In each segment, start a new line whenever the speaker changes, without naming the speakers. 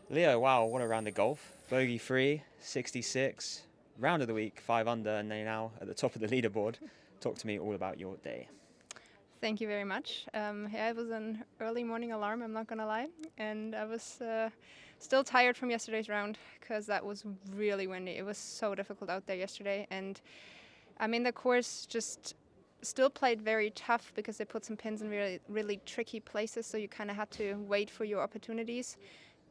Leo, wow, what a round of golf. Bogey free, 66. Round of the week, 5 under, and they're now at the top of the leaderboard. Talk to me all about your day.
Thank you very much. Yeah, it was an early morning alarm, I'm not going to lie. And I was still tired from yesterday's round because that was really windy. It was so difficult out there yesterday. And I mean, the course just still played very tough because they put some pins in really, really tricky places. So you kind of had to wait for your opportunities.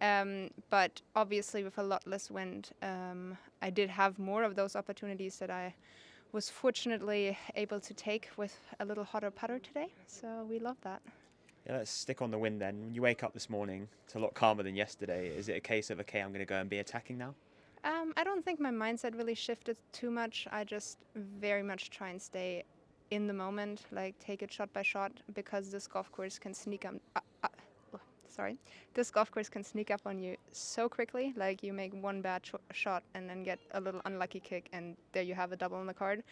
But obviously, with a lot less wind, I did have more of those opportunities that I was fortunately able to take with a little hotter putter today. So we love that.
Yeah, let's stick on the wind then. When you wake up this morning, it's a lot calmer than yesterday. Is it a case of, okay, I'm going to go and be attacking now?
I don't think my mindset really shifted too much. I just very much try and stay in the moment, like take it shot by shot, because this golf course can sneak sorry, this golf course can sneak up on you so quickly. Like you make one bad shot and then get a little unlucky kick, and there you have a double on the card.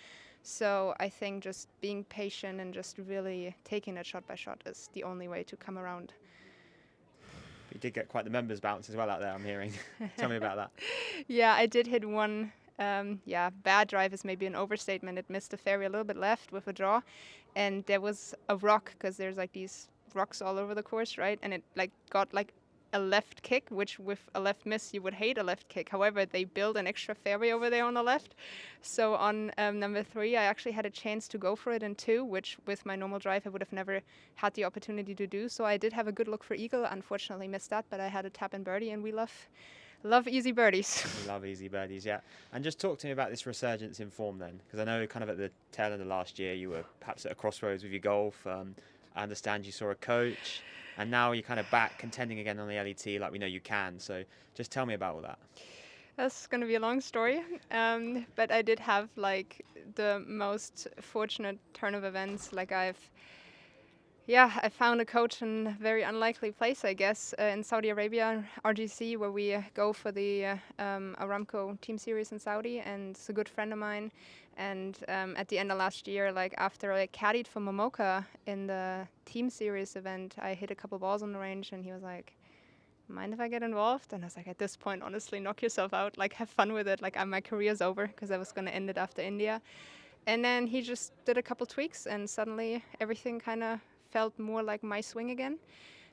So I think just being patient and just really taking it shot by shot is the only way to come around.
You did get quite the members bounce as well out there, I'm hearing. Tell me about that.
Yeah, I did hit one. Bad drive is maybe an overstatement. It missed the fairway a little bit left with a draw, and there was a rock because there's like these rocks all over the course, right? And it like got like a left kick, which with a left miss you would hate a left kick. However, they built an extra fairway over there on the left. So on number 3, I actually had a chance to go for it in 2, which with my normal drive I would have never had the opportunity to do. So I did have a good look for eagle. Unfortunately, missed that, but I had a tap in birdie, and we love easy birdies.
We love easy birdies, yeah. And just talk to me about this resurgence in form then, because I know kind of at the tail end of last year you were perhaps at a crossroads with your golf. I understand you saw a coach, and now you're kind of back contending again on the LET like we know you can. So just tell me about all that.
That's going to be a long story, but I did have like the most fortunate turn of events. Like I found a coach in a very unlikely place, I guess, in Saudi Arabia, RGC, where we go for the Aramco Team Series in Saudi, and it's a good friend of mine. And at the end of last year, like after I caddied for Momoka in the Team Series event, I hit a couple balls on the range, and he was like, "Mind if I get involved?" And I was like, "At this point, honestly, knock yourself out. Like, have fun with it. Like, my career's over," because I was going to end it after India. And then he just did a couple tweaks, and suddenly everything kind of felt more like my swing again.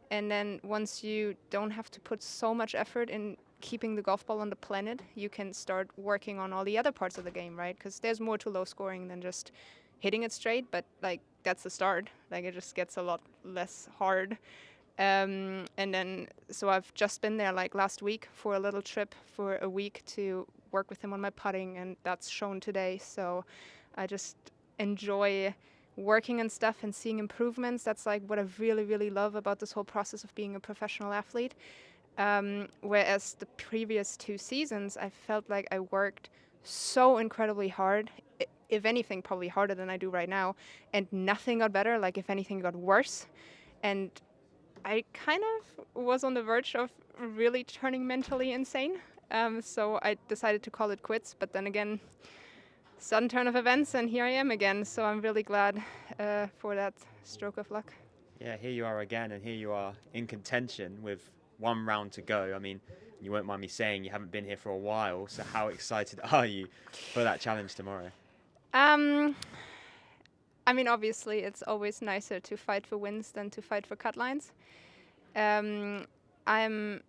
And then once you don't have to put so much effort in keeping the golf ball on the planet, you can start working on all the other parts of the game, right? Because there's more to low scoring than just hitting it straight, but like that's the start. Like it just gets a lot less hard. And then, so I've just been there like last week for a little trip for a week to work with him on my putting, and that's shown today. So I just enjoy working and stuff and seeing improvements. That's like what I really, really love about this whole process of being a professional athlete. Whereas the previous 2 seasons, I felt like I worked so incredibly hard. If anything, probably harder than I do right now, and nothing got better. Like if anything, got worse. And I kind of was on the verge of really turning mentally insane. So I decided to call it quits. But then again, sudden turn of events, and here I am again. So I'm really glad for that stroke of luck.
Yeah, here you are again, and here you are in contention with one round to go. I mean, you won't mind me saying you haven't been here for a while, so how excited are you for that challenge tomorrow?
Um, I mean, obviously, it's always nicer to fight for wins than to fight for cut lines. Um, I'm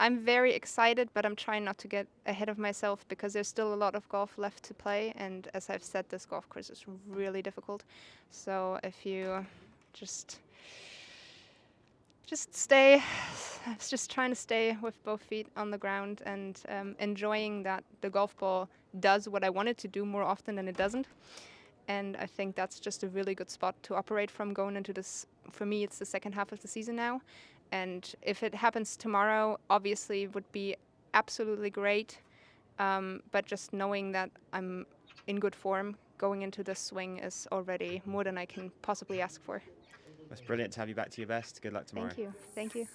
I'm very excited, but I'm trying not to get ahead of myself because there's still a lot of golf left to play. And as I've said, this golf course is really difficult. So if you just stay, I was just trying to stay with both feet on the ground and enjoying that the golf ball does what I want it to do more often than it doesn't. And I think that's just a really good spot to operate from going into this. For me, it's the second half of the season now. And if it happens tomorrow, obviously it would be absolutely great. But just knowing that I'm in good form going into this swing is already more than I can possibly ask for.
That's brilliant to have you back to your best. Good luck tomorrow.
Thank you. Thank you.